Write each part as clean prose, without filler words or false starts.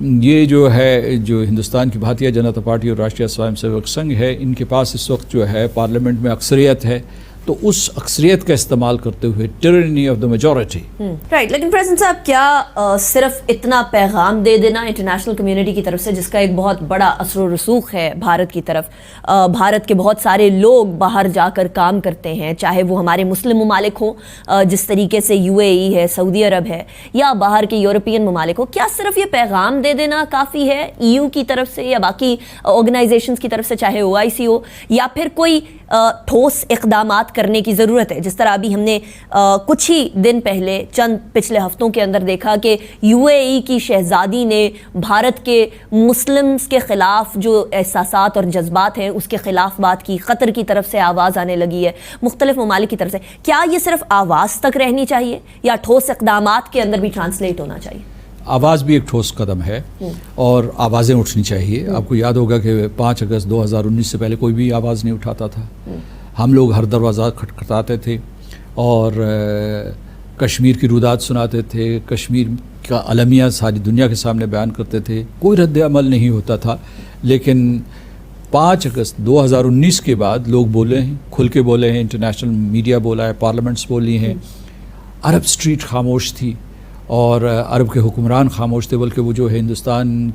یہ جو ہے جو ہندوستان کی بھارتیہ جنتا پارٹی اور راشٹریہ سوائم سیوک سنگھ ہے، ان کے پاس اس وقت جو ہے پارلیمنٹ میں اکثریت ہے، تو اس اکثریت کا استعمال کرتے ہوئے ٹرنی آف دا میجورٹی. رائٹ. لیکن پریزیڈنٹ صاحب، کیا صرف اتنا پیغام دے دینا انٹرنیشنل کمیونٹی کی طرف سے، جس کا ایک بہت بڑا اثر و رسوخ ہے بھارت کی طرف، بھارت کے بہت سارے لوگ باہر جا کر کام کرتے ہیں، چاہے وہ ہمارے مسلم ممالک ہوں جس طریقے سے UAE ہے، سعودی عرب ہے، یا باہر کے یورپین ممالک ہوں، کیا صرف یہ پیغام دے دینا کافی ہے EU کی طرف سے یا باقی آرگنائزیشنز کی طرف سے، چاہے OIC ہو، یا پھر کوئی ٹھوس اقدامات کرنے کی ضرورت ہے؟ جس طرح ابھی ہم نے کچھ ہی دن پہلے چند پچھلے ہفتوں کے اندر دیکھا کہ UAE کی شہزادی نے بھارت کے مسلمز کے خلاف جو احساسات اور جذبات ہیں اس کے خلاف بات کی، قطر کی طرف سے آواز آنے لگی ہے، مختلف ممالک کی طرف سے. کیا یہ صرف آواز تک رہنی چاہیے یا ٹھوس اقدامات کے اندر بھی ٹرانسلیٹ ہونا چاہیے؟ آواز بھی ایک ٹھوس قدم ہے اور آوازیں اٹھنی چاہیے. آپ کو یاد ہوگا کہ 5 اگست 2019 سے پہلے کوئی بھی آواز نہیں اٹھاتا تھا. ہم لوگ ہر دروازہ کھٹکھٹاتے تھے اور کشمیر کی رودات سناتے تھے، کشمیر کا المیہ ساری دنیا کے سامنے بیان کرتے تھے. کوئی رد عمل نہیں ہوتا تھا. لیکن 5 اگست 2019 کے بعد لوگ بولے ہیں، کھل کے بولے ہیں، انٹرنیشنل میڈیا بولا ہے، پارلیمنٹس بولی ہیں. عرب اسٹریٹ خاموش تھی اور عرب کے حکمران خاموش تھے، بلکہ وہ جو ہے ہندوستان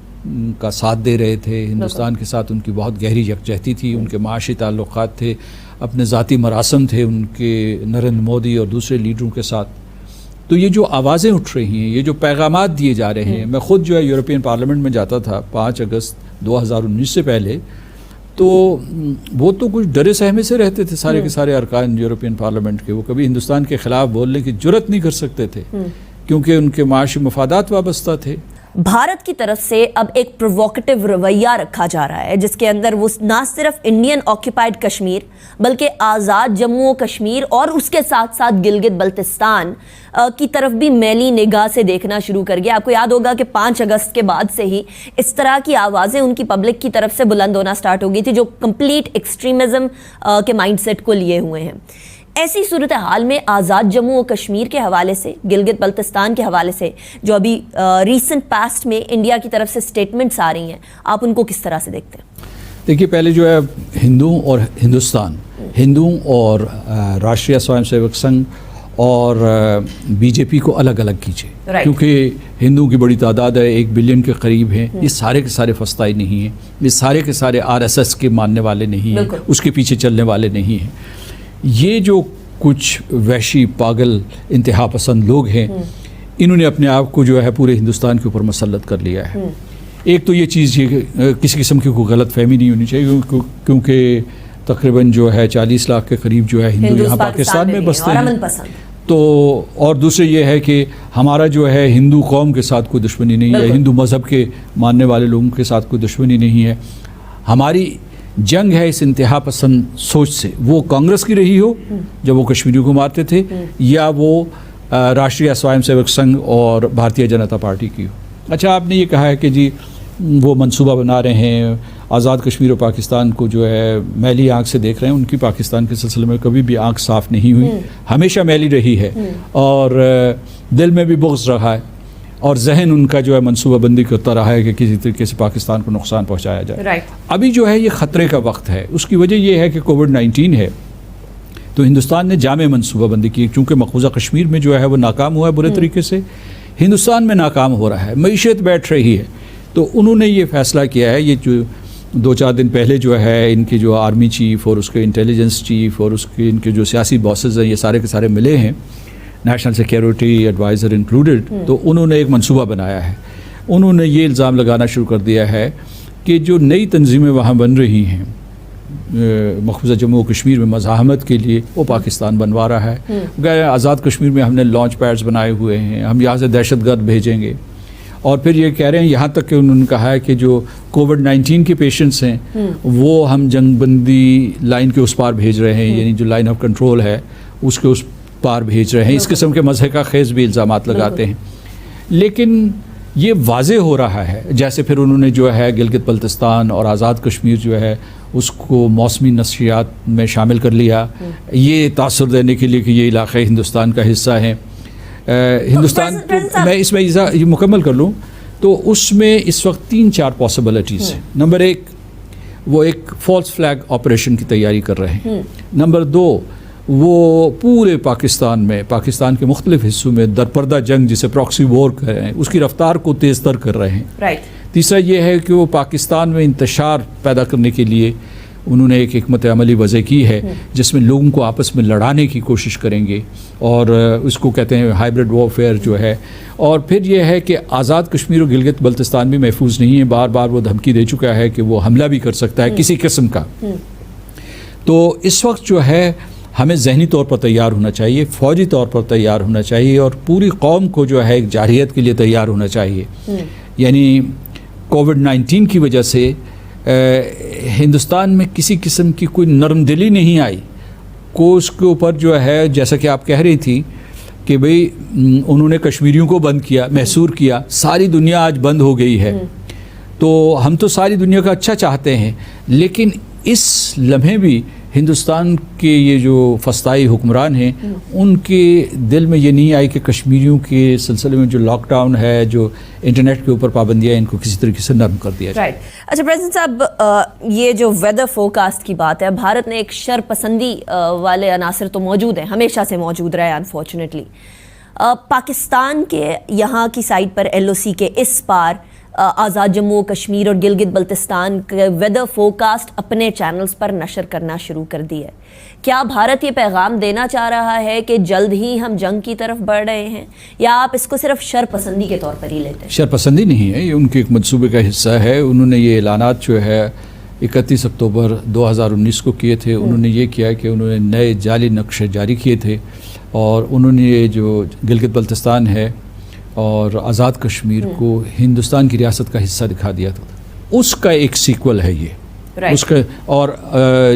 کا ساتھ دے رہے تھے. ہندوستان کے ساتھ ان کی بہت گہری یکجہتی تھی، ان کے معاشی تعلقات تھے، اپنے ذاتی مراسم تھے ان کے نریندر مودی اور دوسرے لیڈروں کے ساتھ. تو یہ جو آوازیں اٹھ رہی ہیں، یہ جو پیغامات دیے جا رہے ہیں، میں خود جو ہے یورپین پارلیمنٹ میں جاتا تھا 5 اگست 2019 سے پہلے، تو وہ تو کچھ ڈرے سہمے سے رہتے تھے سارے کے سارے ارکان یورپین پارلیمنٹ کے. وہ کبھی ہندوستان کے خلاف بولنے کی جرت نہیں کر سکتے تھے کیونکہ ان کے معاشی مفادات وابستہ تھے. بھارت کی طرف سے اب ایک پرووکیٹو رویہ رکھا جا رہا ہے جس کے اندر وہ نہ صرف انڈین آکیپائڈ کشمیر بلکہ آزاد جموں و کشمیر اور اس کے ساتھ ساتھ گلگت بلتستان کی طرف بھی میلی نگاہ سے دیکھنا شروع کر گیا. آپ کو یاد ہوگا کہ 5 اگست کے بعد سے ہی اس طرح کی آوازیں ان کی پبلک کی طرف سے بلند ہونا سٹارٹ ہو گئی تھی جو کمپلیٹ ایکسٹریمزم کے مائنڈ سیٹ کو لیے ہوئے ہیں. ایسی صورتحال میں آزاد جموں و کشمیر کے حوالے سے، گلگت بلتستان کے حوالے سے جو ابھی ریسنٹ پاسٹ میں انڈیا کی طرف سے سٹیٹمنٹس آ رہی ہیں، آپ ان کو کس طرح سے دیکھتے ہیں؟ دیکھیے، پہلے جو ہے ہندوؤں اور ہندوستان، ہندوؤں اور راشٹریہ سوائم سیوک سنگھ اور BJP کو الگ الگ کیجیے، کیونکہ ہندوؤں کی بڑی تعداد ہے، 1 بلین کے قریب ہیں. یہ سارے کے سارے فسطائی نہیں ہیں، یہ سارے کے سارے RSS کے ماننے والے نہیں ہیں، اس کے پیچھے چلنے والے نہیں ہیں. یہ جو کچھ وحشی پاگل انتہا پسند لوگ ہیں، انہوں نے اپنے آپ کو جو ہے پورے ہندوستان کے اوپر مسلط کر لیا ہے. ایک تو یہ چیز یہ کسی قسم کی کوئی غلط فہمی نہیں ہونی چاہیے، کیونکہ تقریباً جو ہے 40 لاکھ کے قریب جو ہے ہندو یہاں پاکستان میں بستے ہیں. تو اور دوسرے یہ ہے کہ ہمارا جو ہے ہندو قوم کے ساتھ کوئی دشمنی نہیں ہے، ہندو مذہب کے ماننے والے لوگوں کے ساتھ کوئی دشمنی نہیں ہے. ہماری جنگ ہے اس انتہا پسند سوچ سے، وہ کانگریس کی رہی ہو جب وہ کشمیریوں کو مارتے تھے، یا وہ راشٹریہ سوائم سیوک سنگھ اور بھارتیہ جنتا پارٹی کی ہو. اچھا، آپ نے یہ کہا ہے کہ جی وہ منصوبہ بنا رہے ہیں، آزاد کشمیر و پاکستان کو جو ہے میلی آنکھ سے دیکھ رہے ہیں. ان کی پاکستان کے سلسلے میں کبھی بھی آنکھ صاف نہیں ہوئی، ہمیشہ میلی رہی ہے اور دل میں بھی بغض رہا ہے اور ذہن ان کا جو ہے منصوبہ بندی کرتا رہا ہے کہ کسی طریقے سے پاکستان کو نقصان پہنچایا جائے. ابھی جو ہے یہ خطرے کا وقت ہے. اس کی وجہ یہ ہے کہ کووڈ-19 ہے، تو ہندوستان نے جامع منصوبہ بندی کی. چونکہ مقبوضہ کشمیر میں جو ہے وہ ناکام ہوا ہے برے طریقے سے، ہندوستان میں ناکام ہو رہا ہے، معیشت بیٹھ رہی ہے. تو انہوں نے یہ فیصلہ کیا ہے، یہ جو 2-4 دن پہلے جو ہے ان کے جو آرمی چیف اور اس کے انٹیلیجنس چیف اور اس کے ان کے جو سیاسی باسز ہیں، یہ سارے کے سارے ملے ہیں، نیشنل سیکیورٹی ایڈوائزر انکلوڈڈ. تو انہوں نے ایک منصوبہ بنایا ہے. انہوں نے یہ الزام لگانا شروع کر دیا ہے کہ جو نئی تنظیمیں وہاں بن رہی ہیں مقبوضہ جموں و کشمیر میں مزاحمت کے لیے، وہ پاکستان بنوا رہا ہے. آزاد کشمیر میں ہم نے لانچ پیڈز بنائے ہوئے ہیں، ہم یہاں سے دہشت گرد بھیجیں گے. اور پھر یہ کہہ رہے ہیں، یہاں تک کہ انہوں نے کہا ہے کہ جو کووڈ-19 کے پیشنٹس ہیں وہ ہم جنگ بندی لائن کے اس پار بھیج رہے ہیں، یعنی جو لائن آف کنٹرول ہے اس کے اس پار بھیج رہے ہیں. اس قسم کے مضحکہ کا خیز بھی الزامات لگاتے ہیں. لیکن یہ واضح ہو رہا ہے، جیسے پھر انہوں نے جو ہے گلگت بلتستان اور آزاد کشمیر جو ہے اس کو موسمی نشریات میں شامل کر لیا، یہ تاثر دینے کے لیے کہ یہ علاقے ہندوستان کا حصہ ہیں. ہندوستان میں اس میں یہ مکمل کر لوں تو اس میں اس وقت 3-4 پاسبلٹیز ہیں. نمبر 1 وہ ایک فالس فلیگ آپریشن کی تیاری کر رہے ہیں. نمبر 2 وہ پورے پاکستان کے مختلف حصوں میں درپردہ جنگ جسے پراکسی وار کر رہے ہیں اس کی رفتار کو تیز تر کر رہے ہیں. تیسرا یہ ہے کہ وہ پاکستان میں انتشار پیدا کرنے کے لیے انہوں نے ایک حکمت عملی وضع کی ہے جس میں لوگوں کو آپس میں لڑانے کی کوشش کریں گے اور اس کو کہتے ہیں ہائبرڈ وارفیئر جو ہے. اور پھر یہ ہے کہ آزاد کشمیر اور گلگت بلتستان بھی محفوظ نہیں ہے. بار بار وہ دھمکی دے چکا ہے کہ وہ حملہ بھی کر سکتا ہے کسی قسم کا. تو اس وقت جو ہے ہمیں ذہنی طور پر تیار ہونا چاہیے, فوجی طور پر تیار ہونا چاہیے اور پوری قوم کو جو ہے ایک جارحیت کے لیے تیار ہونا چاہیے. یعنی کووڈ-19 کی وجہ سے ہندوستان میں کسی قسم کی کوئی نرم دلی نہیں آئی. کو اس کے اوپر جو ہے جیسا کہ آپ کہہ رہی تھی کہ بھئی انہوں نے کشمیریوں کو بند کیا, محصور کیا, ساری دنیا آج بند ہو گئی ہے. تو ہم تو ساری دنیا کا اچھا چاہتے ہیں لیکن اس لمحے بھی ہندوستان کے یہ جو فسطائی حکمران ہیں ان کے دل میں یہ نہیں آئی کہ کشمیریوں کے سلسلے میں جو لاک ڈاؤن ہے, جو انٹرنیٹ کے اوپر پابندیاں, ان کو کسی طریقے سے نرم کر دیا جائے. اچھا پریزیڈنٹ صاحب, یہ جو ویدر فورکاسٹ کی بات ہے, بھارت نے ایک شر پسندی والے عناصر تو موجود ہیں, ہمیشہ سے موجود رہے انفارچونیٹلی. پاکستان کے یہاں کی سائٹ پر LOC کے اس پار آزاد جموں و کشمیر اور گلگت بلتستان کے ویدر فورکاسٹ اپنے چینلز پر نشر کرنا شروع کر دی ہے. کیا بھارت یہ پیغام دینا چاہ رہا ہے کہ جلد ہی ہم جنگ کی طرف بڑھ رہے ہیں, یا آپ اس کو صرف شر پسندی کے طور پر ہی لیتے ہیں؟ شر پسندی نہیں ہے, یہ ان کے ایک منصوبے کا حصہ ہے. انہوں نے یہ اعلانات جو ہے 31 اکتوبر 2019 کو کیے تھے. انہوں نے یہ کیا کہ انہوں نے نئے جعلی نقشے جاری کیے تھے اور انہوں نے یہ جو گلگت بلتستان ہے اور آزاد کشمیر کو ہندوستان کی ریاست کا حصہ دکھا دیا تھا. اس کا ایک سیکول ہے یہ اس کا. اور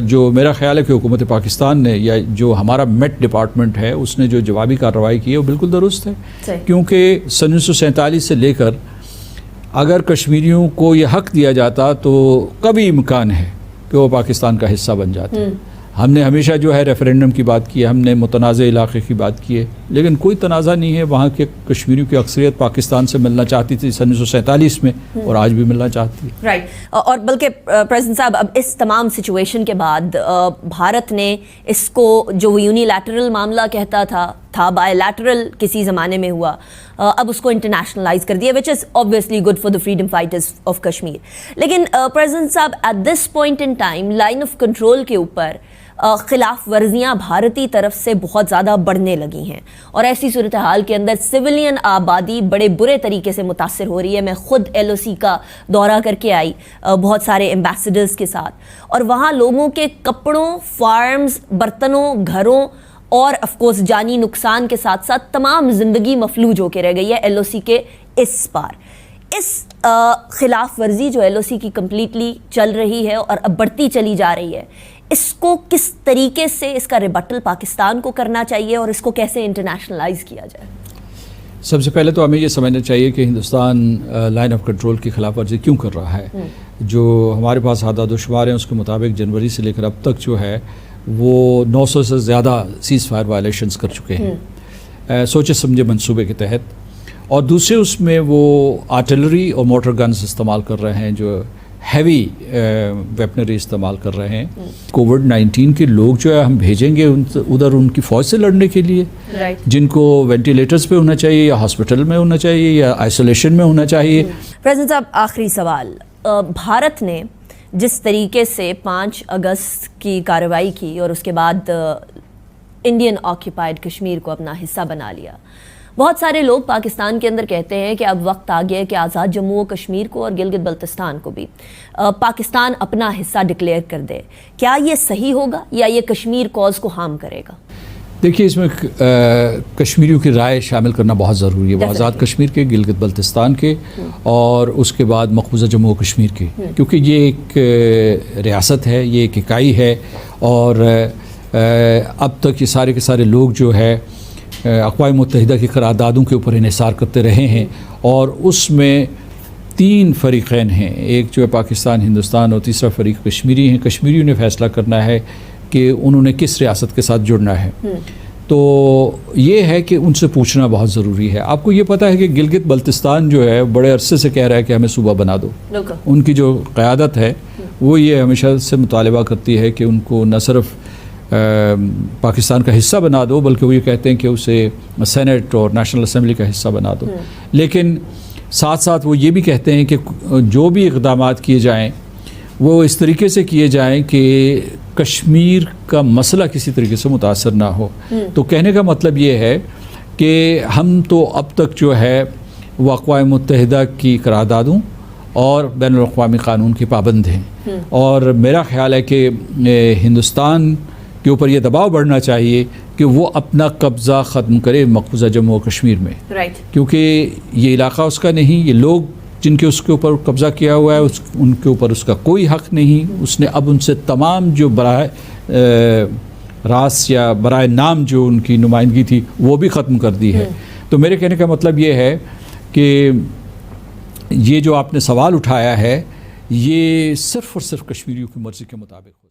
جو میرا خیال ہے کہ حکومت پاکستان نے یا جو ہمارا میٹ ڈپارٹمنٹ ہے اس نے جو جوابی کارروائی کی ہے وہ بالکل درست ہے. کیونکہ 1947 سے لے کر اگر کشمیریوں کو یہ حق دیا جاتا تو کبھی امکان ہے کہ وہ پاکستان کا حصہ بن جاتے. ہم نے ہمیشہ جو ہے ریفرینڈم کی بات کی ہے, ہم نے متنازع علاقے کی بات کی ہے, لیکن کوئی تنازع نہیں ہے. وہاں کے کشمیریوں کی اکثریت پاکستان سے ملنا چاہتی تھی 1947 میں اور آج بھی ملنا چاہتی ہے. رائٹ. اور بلکہ پریزیڈنٹ صاحب اب اس تمام سچویشن کے بعد بھارت نے اس کو جو یونیلیٹرل معاملہ کہتا تھا بائی لیٹرل کسی زمانے میں ہوا, اب اس کو انٹرنیشنلائز کر دیا, وچ از obviously good for the freedom fighters of Kashmir. لیکن پریزیڈنٹ صاحب at this point in time line of control کے اوپر خلاف ورزیاں بھارتی طرف سے بہت زیادہ بڑھنے لگی ہیں اور ایسی صورتحال کے اندر سویلین آبادی بڑے برے طریقے سے متاثر ہو رہی ہے. میں خود LOC کا دورہ کر کے آئی بہت سارے ایمبیسڈرز کے ساتھ, اور وہاں لوگوں کے کپڑوں, فارمز, برتنوں, گھروں اور آف کورس جانی نقصان کے ساتھ ساتھ تمام زندگی مفلوج ہو کے رہ گئی ہے LOC کے اس پار. اس خلاف ورزی جو LOC کی کمپلیٹلی چل رہی ہے اور اب بڑھتی چلی جا رہی ہے, اس کو کس طریقے سے اس کا ریبٹل پاکستان کو کرنا چاہیے اور اس کو کیسے انٹرنیشنلائز کیا جائے؟ سب سے پہلے تو ہمیں یہ سمجھنا چاہیے کہ ہندوستان لائن آف کنٹرول کی خلاف ورزی کیوں کر رہا ہے. جو ہمارے پاس اعداد و شمار ہیں اس کے مطابق جنوری سے لے کر اب تک جو ہے وہ 900 سے زیادہ سیز فائر وائلیشنز کر چکے ہیں سوچے سمجھے منصوبے کے تحت. اور دوسرے اس میں وہ آرٹلری اور موٹر گنز استعمال کر رہے ہیں, جو ہیوی ویپنری استعمال کر رہے ہیں. کووڈ-19 کے لوگ جو ہے ہم بھیجیں گے ادھر ان کی فوج سے لڑنے کے لیے, جن کو وینٹیلیٹرز پہ ہونا چاہیے یا ہاسپٹل میں ہونا چاہیے یا آئسولیشن میں ہونا چاہیے. پریزیڈنٹ صاحب آخری سوال, بھارت نے جس طریقے سے 5 اگست کی کارروائی کی اور اس کے بعد انڈین آکیپائڈ کشمیر کو اپنا حصہ بنا لیا, بہت سارے لوگ پاکستان کے اندر کہتے ہیں کہ اب وقت آ گیا کہ آزاد جموں و کشمیر کو اور گلگت بلتستان کو بھی پاکستان اپنا حصہ ڈکلیئر کر دے. کیا یہ صحیح ہوگا یا یہ کشمیر کوز کو ہارم کرے گا؟ دیکھیے اس میں کشمیریوں کی رائے شامل کرنا بہت ضروری ہے. وہ آزاد کشمیر کے, گلگت بلتستان کے اور اس کے بعد مقبوضہ جموں و کشمیر کے, کیونکہ یہ ایک ریاست ہے, یہ ایک اکائی ہے. اور اب تک یہ سارے کے سارے لوگ جو ہے اقوام متحدہ کی قراردادوں کے اوپر انحصار کرتے رہے ہیں اور اس میں 3 فریقین ہیں, ایک جو ہے پاکستان, ہندوستان اور تیسرا فریق کشمیری ہیں. کشمیریوں نے فیصلہ کرنا ہے کہ انہوں نے کس ریاست کے ساتھ جڑنا ہے. تو یہ ہے کہ ان سے پوچھنا بہت ضروری ہے. آپ کو یہ پتہ ہے کہ گلگت بلتستان جو ہے بڑے عرصے سے کہہ رہا ہے کہ ہمیں صوبہ بنا دو. ان کی جو قیادت ہے وہ یہ ہمیشہ سے مطالبہ کرتی ہے کہ ان کو نہ صرف پاکستان کا حصہ بنا دو بلکہ وہ یہ کہتے ہیں کہ اسے سینٹ اور نیشنل اسمبلی کا حصہ بنا دو. لیکن ساتھ ساتھ وہ یہ بھی کہتے ہیں کہ جو بھی اقدامات کیے جائیں وہ اس طریقے سے کیے جائیں کہ کشمیر کا مسئلہ کسی طریقے سے متاثر نہ ہو. تو کہنے کا مطلب یہ ہے کہ ہم تو اب تک جو ہے وہ اقوام متحدہ کی قراردادوں اور بین الاقوامی قانون کے پابند ہیں. اور میرا خیال ہے کہ ہندوستان کے اوپر یہ دباؤ بڑھنا چاہیے کہ وہ اپنا قبضہ ختم کرے مقبوضہ جموں و کشمیر میں. کیونکہ یہ علاقہ اس کا نہیں, یہ لوگ جن کے اس کے اوپر قبضہ کیا ہوا ہے ان کے اوپر اس کا کوئی حق نہیں. اس نے اب ان سے تمام جو براہ راست یا برائے نام جو ان کی نمائندگی تھی وہ بھی ختم کر دی ہے. تو میرے کہنے کا مطلب یہ ہے کہ یہ جو آپ نے سوال اٹھایا ہے یہ صرف اور صرف کشمیریوں کی مرضی کے مطابق ہو.